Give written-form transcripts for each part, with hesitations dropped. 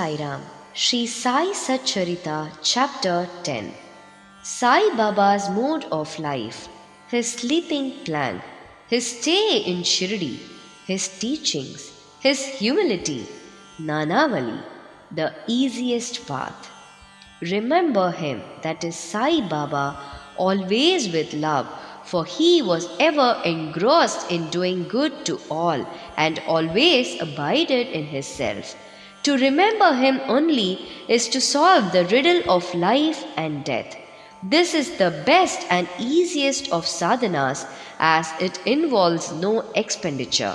Sai Ram. Shri Sai Satcharitra, Chapter 10. Sai Baba's mode of life, his sleeping plank, his stay in Shirdi, his teachings, his humility, Nanavali, the easiest path. Remember him, that is Sai Baba, always with love, for he was ever engrossed in doing good to all and always abided in his self. To remember him only is to solve the riddle of life and death. This is the best and easiest of sadhanas, as it involves no expenditure.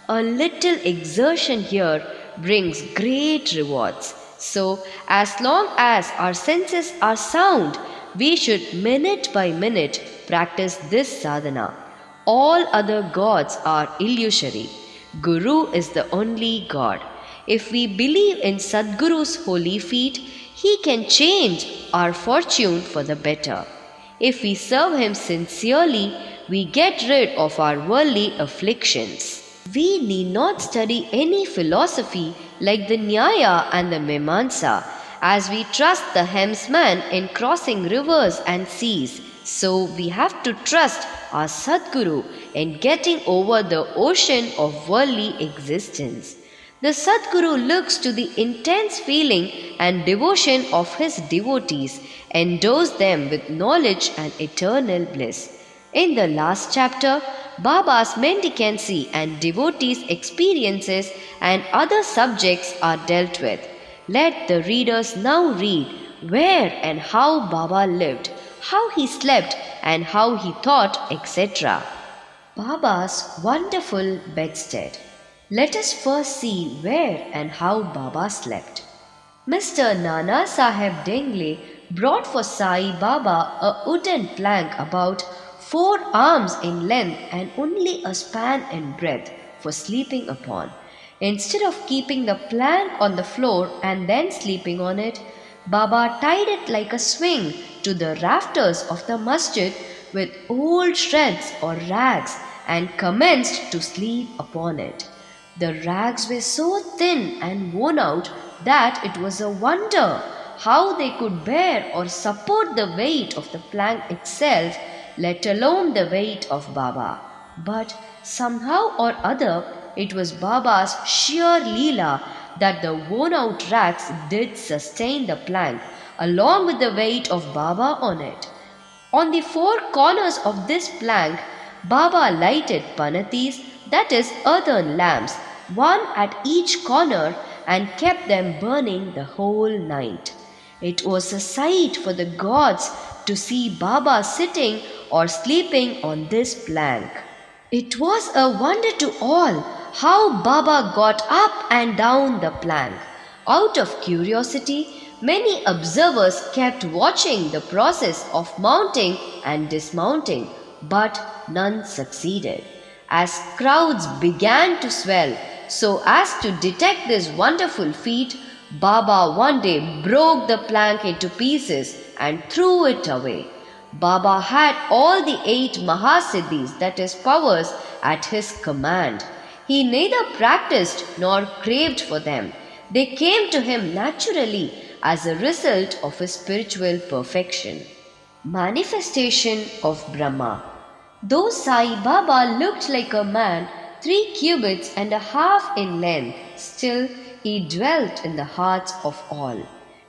A little exertion here brings great rewards. So, as long as our senses are sound, we should minute by minute practice this sadhana. All other gods are illusory. Guru is the only God. If we believe in Sadguru's holy feet, he can change our fortune for the better. If we serve him sincerely, we get rid of our worldly afflictions. We need not study any philosophy like the Nyaya and the Mimamsa, as we trust the helmsman in crossing rivers and seas. So we have to trust our Sadguru in getting over the ocean of worldly existence. The Sadguru looks to the intense feeling and devotion of his devotees, endows them with knowledge and eternal bliss. In the last chapter, Baba's mendicancy and devotees' experiences and other subjects are dealt with. Let the readers now read where and how Baba lived, how he slept and how he thought, etc. Baba's wonderful bedstead. Let us first see where and how Baba slept. Mr. Nana Sahib Dengle brought for Sai Baba a wooden plank about 4 arms in length and only a span in breadth for sleeping upon. Instead of keeping the plank on the floor and then sleeping on it, Baba tied it like a swing to the rafters of the masjid with old shreds or rags and commenced to sleep upon it. The rags were so thin and worn out that it was a wonder how they could bear or support the weight of the plank itself, let alone the weight of Baba. But somehow or other, it was Baba's sheer leela that the worn out rags did sustain the plank, along with the weight of Baba on it. On the 4 corners of this plank, Baba lighted panatis, that is earthen lamps, one at each corner, and kept them burning the whole night. It was a sight for the gods to see Baba sitting or sleeping on this plank. It was a wonder to all how Baba got up and down the plank. Out of curiosity, many observers kept watching the process of mounting and dismounting, but none succeeded. As crowds began to swell, so as to detect this wonderful feat, Baba one day broke the plank into pieces and threw it away. Baba had all the 8 Mahasiddhis, that is powers, at his command. He neither practiced nor craved for them. They came to him naturally as a result of his spiritual perfection. Manifestation of Brahma. Though Sai Baba looked like a man 3 cubits and a half in length, still he dwelt in the hearts of all.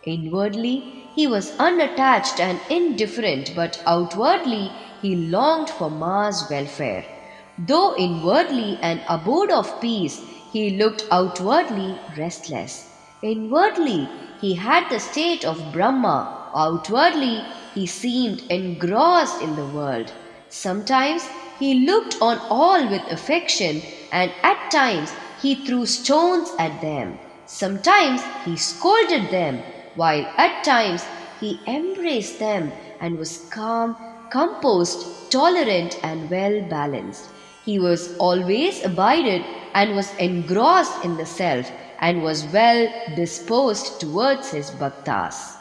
Inwardly, he was unattached and indifferent, but outwardly he longed for mass welfare. Though inwardly an abode of peace, he looked outwardly restless. Inwardly, he had the state of Brahma. Outwardly, he seemed engrossed in the world. Sometimes he looked on all with affection, and at times he threw stones at them. Sometimes he scolded them, while at times he embraced them and was calm, composed, tolerant, and well balanced. He was always abided and was engrossed in the self and was well disposed towards his bhaktas.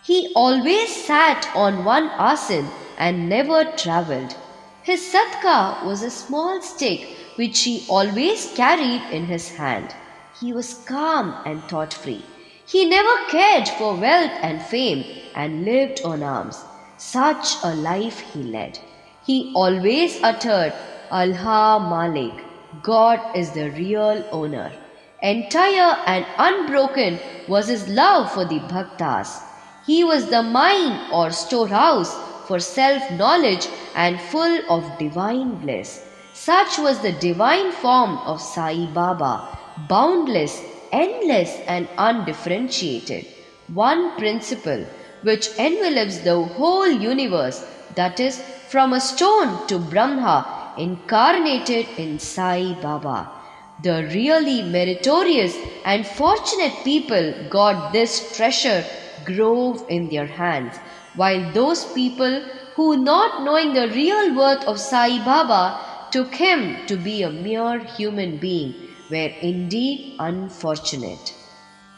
He always sat on one asan and never travelled. His satka was a small stick which he always carried in his hand. He was calm and thought-free. He never cared for wealth and fame and lived on alms. Such a life he led. He always uttered, Allah Malik, God is the real owner. Entire and unbroken was his love for the bhaktas. He was the mine or storehouse for self-knowledge and full of divine bliss. Such was the divine form of Sai Baba, boundless, endless and undifferentiated. One principle which envelops the whole universe, that is, from a stone to Brahma, incarnated in Sai Baba. The really meritorious and fortunate people got this treasure grove in their hands, while those people who, not knowing the real worth of Sai Baba, took him to be a mere human being, were indeed unfortunate.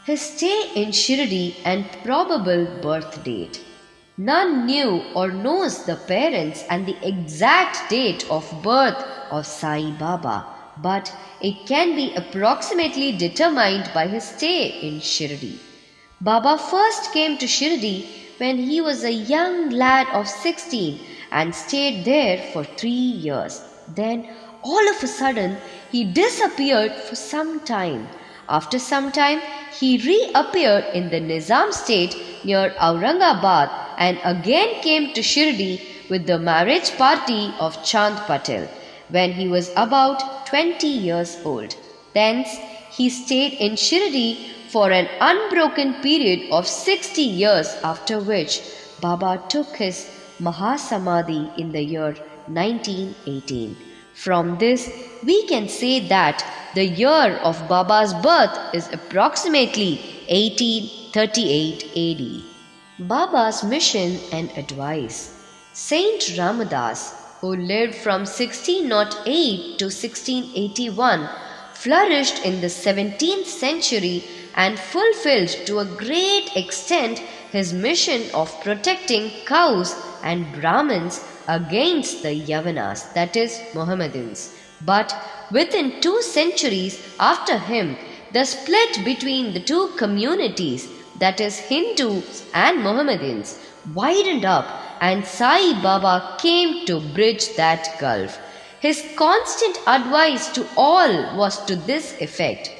His stay in Shirdi and probable birth date. None knew or knows the parents and the exact date of birth of Sai Baba, but it can be approximately determined by his stay in Shirdi. Baba first came to Shirdi when he was a young lad of 16 and stayed there for 3 years. Then, all of a sudden, he disappeared for some time. After some time, he reappeared in the Nizam state near Aurangabad and again came to Shirdi with the marriage party of Chand Patel when he was about 20 years old. Thence, he stayed in Shirdi for an unbroken period of 60 years, after which Baba took his Mahasamadhi in the year 1918. From this, we can say that the year of Baba's birth is approximately 1838 AD. Baba's mission and advice. Saint Ramadas, who lived from 1608 to 1681, flourished in the 17th century and fulfilled to a great extent his mission of protecting cows and Brahmins against the Yavanas, that is, Mohammedans. But within 2 centuries after him, the split between the two communities, that is, Hindus and Mohammedans, widened up, and Sai Baba came to bridge that gulf. His constant advice to all was to this effect: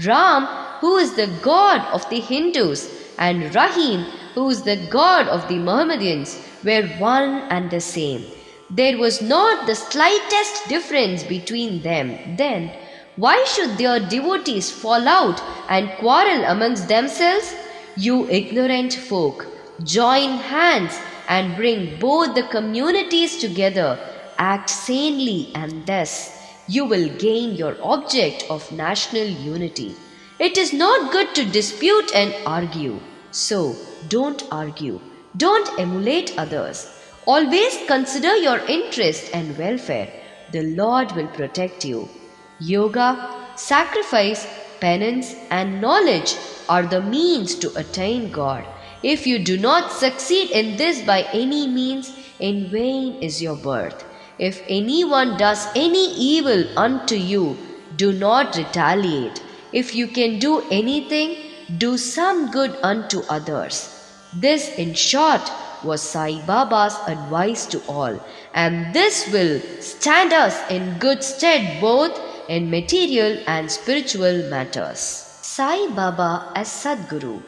Ram, who is the god of the Hindus, and Rahim, who is the god of the Mohammedans, were one and the same. There was not the slightest difference between them. Then, why should their devotees fall out and quarrel amongst themselves? You ignorant folk, join hands and bring both the communities together. Act sanely, and thus you will gain your object of national unity. It is not good to dispute and argue. So, don't argue. Don't emulate others. Always consider your interest and welfare. The Lord will protect you. Yoga, sacrifice, penance, and knowledge are the means to attain God. If you do not succeed in this by any means, in vain is your birth. If anyone does any evil unto you, do not retaliate. If you can do anything, do some good unto others. This, in short, was Sai Baba's advice to all, and this will stand us in good stead both in material and spiritual matters. Sai Baba as Sadguru.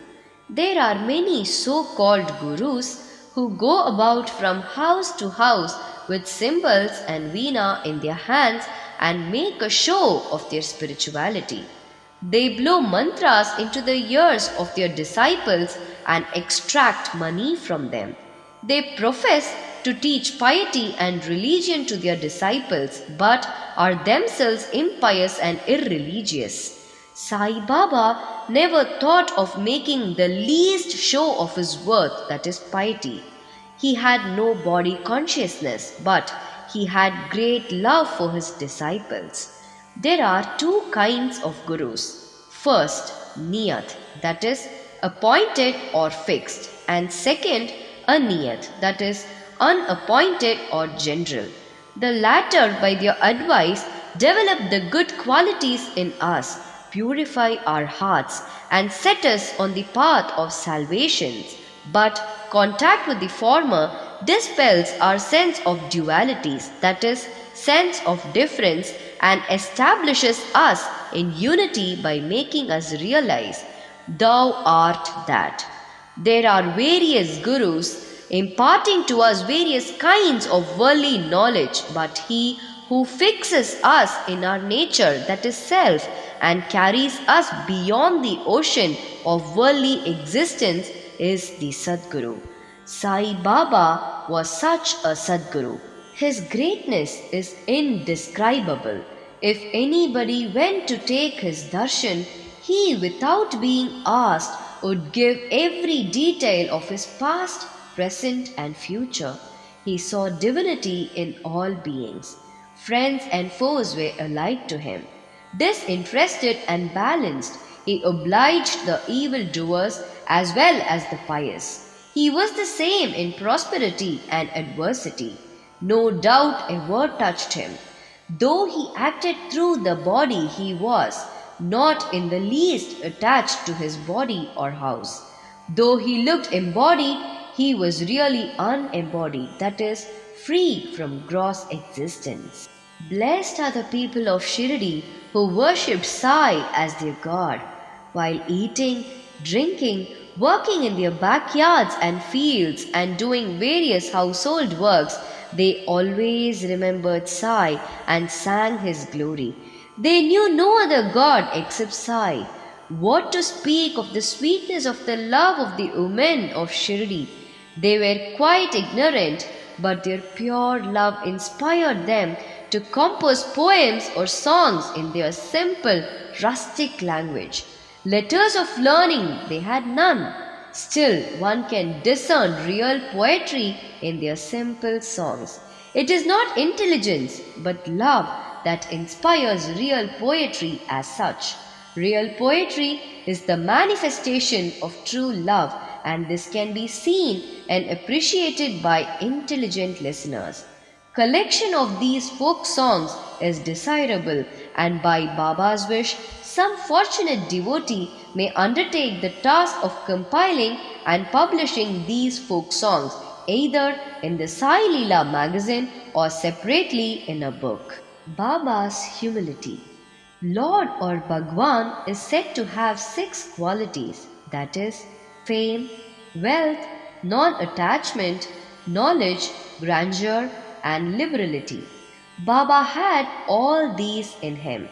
There are many so-called gurus who go about from house to house with cymbals and veena in their hands and make a show of their spirituality. They blow mantras into the ears of their disciples and extract money from them. They profess to teach piety and religion to their disciples, but are themselves impious and irreligious. Sai Baba never thought of making the least show of his worth, that is piety. He had no body consciousness, but he had great love for his disciples. There are 2 kinds of gurus. First, niyat, that is, appointed or fixed, and second, aniyat, that is, unappointed or general. The latter, by their advice, develop the good qualities in us, purify our hearts and set us on the path of salvation, but contact with the former dispels our sense of dualities, that is, sense of difference, and establishes us in unity by making us realize, Thou art that. There are various gurus imparting to us various kinds of worldly knowledge, but he who fixes us in our nature, that is self, and carries us beyond the ocean of worldly existence is the Sadguru. Sai Baba was such a Sadguru. His greatness is indescribable. If anybody went to take his darshan, he, without being asked, would give every detail of his past, present, and future. He saw divinity in all beings. Friends and foes were alike to him. Disinterested and balanced, he obliged the evildoers as well as the pious. He was the same in prosperity and adversity. No doubt a word touched him. Though he acted through the body, he was not in the least attached to his body or house. Though he looked embodied, he was really unembodied, that is, free from gross existence. Blessed are the people of Shirdi who worshipped Sai as their God. While eating, drinking, working in their backyards and fields, and doing various household works, they always remembered Sai and sang his glory. They knew no other God except Sai. What to speak of the sweetness of the love of the women of Shirdi? They were quite ignorant, but their pure love inspired them to compose poems or songs in their simple, rustic language. Letters of learning they had none. Still, one can discern real poetry in their simple songs. It is not intelligence, but love that inspires real poetry as such. Real poetry is the manifestation of true love, and this can be seen and appreciated by intelligent listeners. Collection of these folk songs is desirable, and by Baba's wish, some fortunate devotee may undertake the task of compiling and publishing these folk songs either in the Sai Leela magazine or separately in a book. Baba's humility. Lord or Bhagwan is said to have 6 qualities, that is, fame, wealth, non-attachment, knowledge, grandeur, and liberality. Baba had all these in him.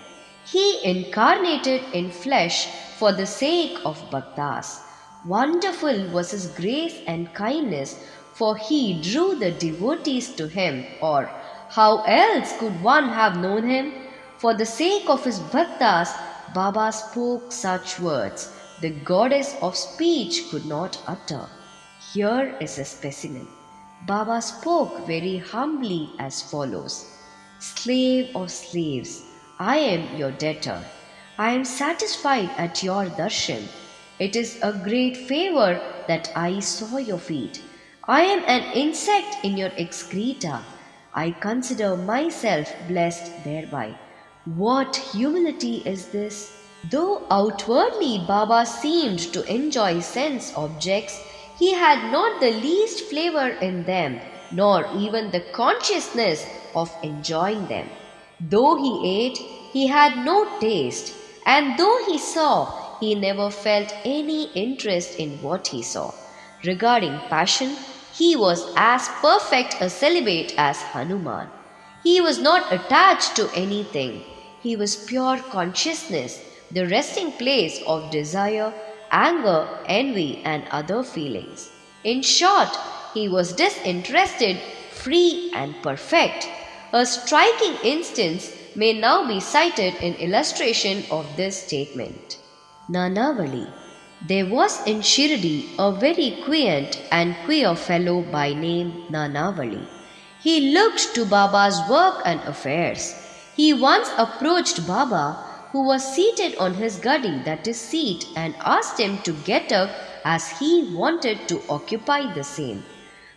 He incarnated in flesh for the sake of Bhaktas. Wonderful was his grace and kindness, for he drew the devotees to him, or how else could one have known him? For the sake of his Bhaktas, Baba spoke such words the goddess of speech could not utter. Here is a specimen. Baba spoke very humbly as follows: Slave of slaves, I am your debtor. I am satisfied at your darshan. It is a great favor that I saw your feet. I am an insect in your excreta. I consider myself blessed thereby. What humility is this? Though outwardly Baba seemed to enjoy sense objects, he had not the least flavor in them, nor even the consciousness of enjoying them. Though he ate, he had no taste, and though he saw, he never felt any interest in what he saw. Regarding passion, he was as perfect a celibate as Hanuman. He was not attached to anything. He was pure consciousness, the resting place of desire, anger, envy, and other feelings. In short, he was disinterested, free, and perfect. A striking instance may now be cited in illustration of this statement. Nanavali. There was in Shirdi a very quaint and queer fellow by name Nanavali. He looked to Baba's work and affairs. He once approached Baba, who was seated on his gadi, that is seat, and asked him to get up as he wanted to occupy the same.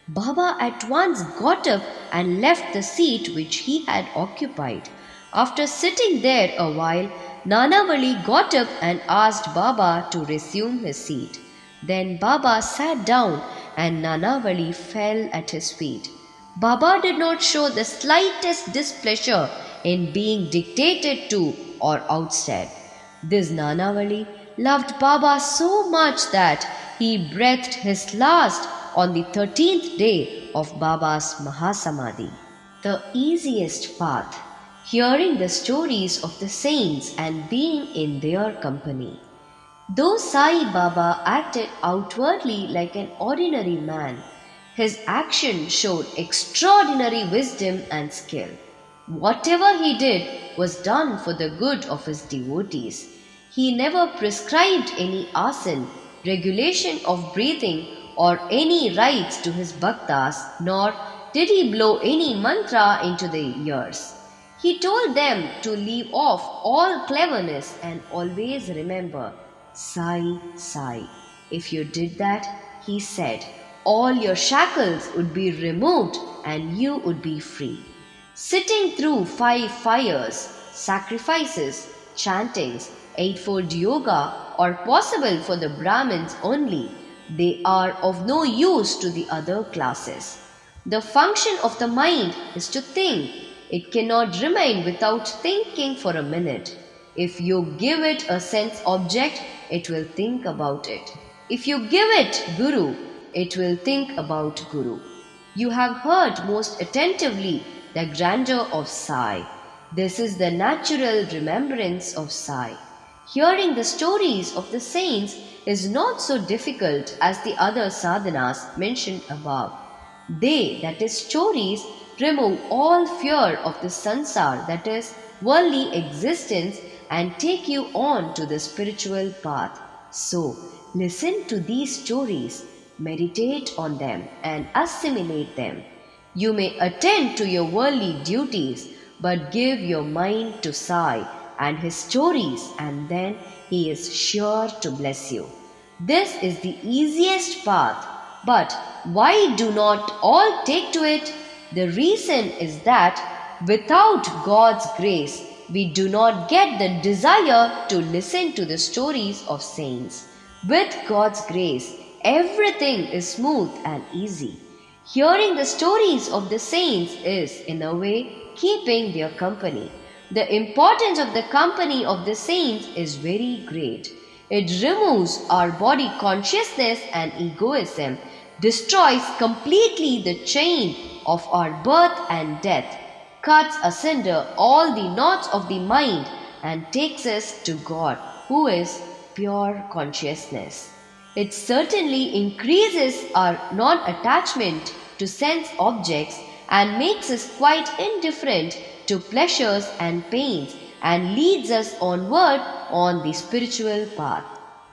Baba at once got up and left the seat which he had occupied. After sitting there a while, Nanavali got up and asked Baba to resume his seat. Then Baba sat down and Nanavali fell at his feet. Baba did not show the slightest displeasure in being dictated to or outstepped. This Nanavali loved Baba so much that he breathed his last on the 13th day of Baba's Mahasamadhi. The easiest path, hearing the stories of the saints and being in their company. Though Sai Baba acted outwardly like an ordinary man, his action showed extraordinary wisdom and skill. Whatever he did was done for the good of his devotees. He never prescribed any asan, regulation of breathing, or any rites to his bhaktas, nor did he blow any mantra into their ears. He told them to leave off all cleverness and always remember Sai, Sai. If you did that, he said, all your shackles would be removed and you would be free. Sitting through 5 fires, sacrifices, chantings, eightfold yoga are possible for the Brahmins only. They are of no use to the other classes. The function of the mind is to think. It cannot remain without thinking for a minute. If you give it a sense object, it will think about it. If you give it Guru, it will think about Guru. You have heard most attentively the grandeur of Sai. This is the natural remembrance of Sai. Hearing the stories of the saints is not so difficult as the other sadhanas mentioned above. They, that is stories, remove all fear of the sansar, that is worldly existence, and take you on to the spiritual path. So, listen to these stories, meditate on them and assimilate them. You may attend to your worldly duties, but give your mind to Sai and his stories, and then he is sure to bless you. This is the easiest path, but why do not all take to it? The reason is that without God's grace, we do not get the desire to listen to the stories of saints. With God's grace, everything is smooth and easy. Hearing the stories of the saints is, in a way, keeping their company. The importance of the company of the saints is very great. It removes our body consciousness and egoism, destroys completely the chain of our birth and death, cuts asunder all the knots of the mind, and takes us to God, who is pure consciousness. It certainly increases our non-attachment to sense objects and makes us quite indifferent to pleasures and pains, and leads us onward on the spiritual path.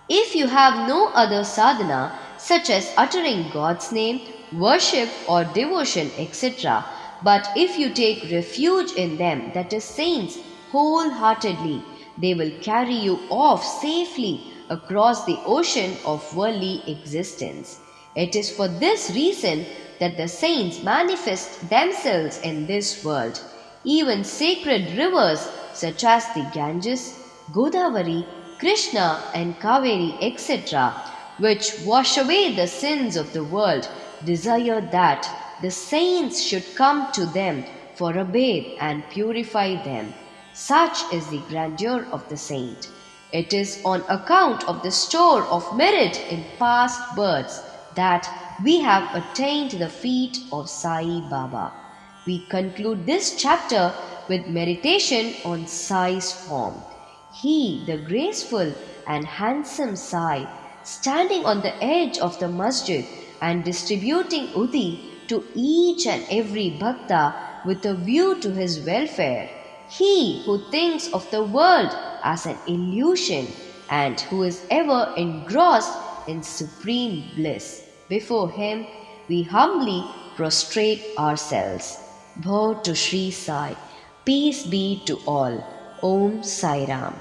If you have no other sadhana, such as uttering God's name, worship or devotion, etc., but if you take refuge in them, that is saints, wholeheartedly, they will carry you off safely across the ocean of worldly existence. It is for this reason that the saints manifest themselves in this world. Even sacred rivers such as the Ganges, Godavari, Krishna and Kaveri, etc., which wash away the sins of the world, desire that the saints should come to them for a bathe and purify them. Such is the grandeur of the saint. It is on account of the store of merit in past births that we have attained the feet of Sai Baba. We conclude this chapter with meditation on Sai's form. He, the graceful and handsome Sai, standing on the edge of the masjid and distributing udhi to each and every bhakta with a view to his welfare. He who thinks of the world as an illusion and who is ever engrossed in supreme bliss. Before him, we humbly prostrate ourselves. Bow to Shri Sai. Peace be to all. Om Sai Ram.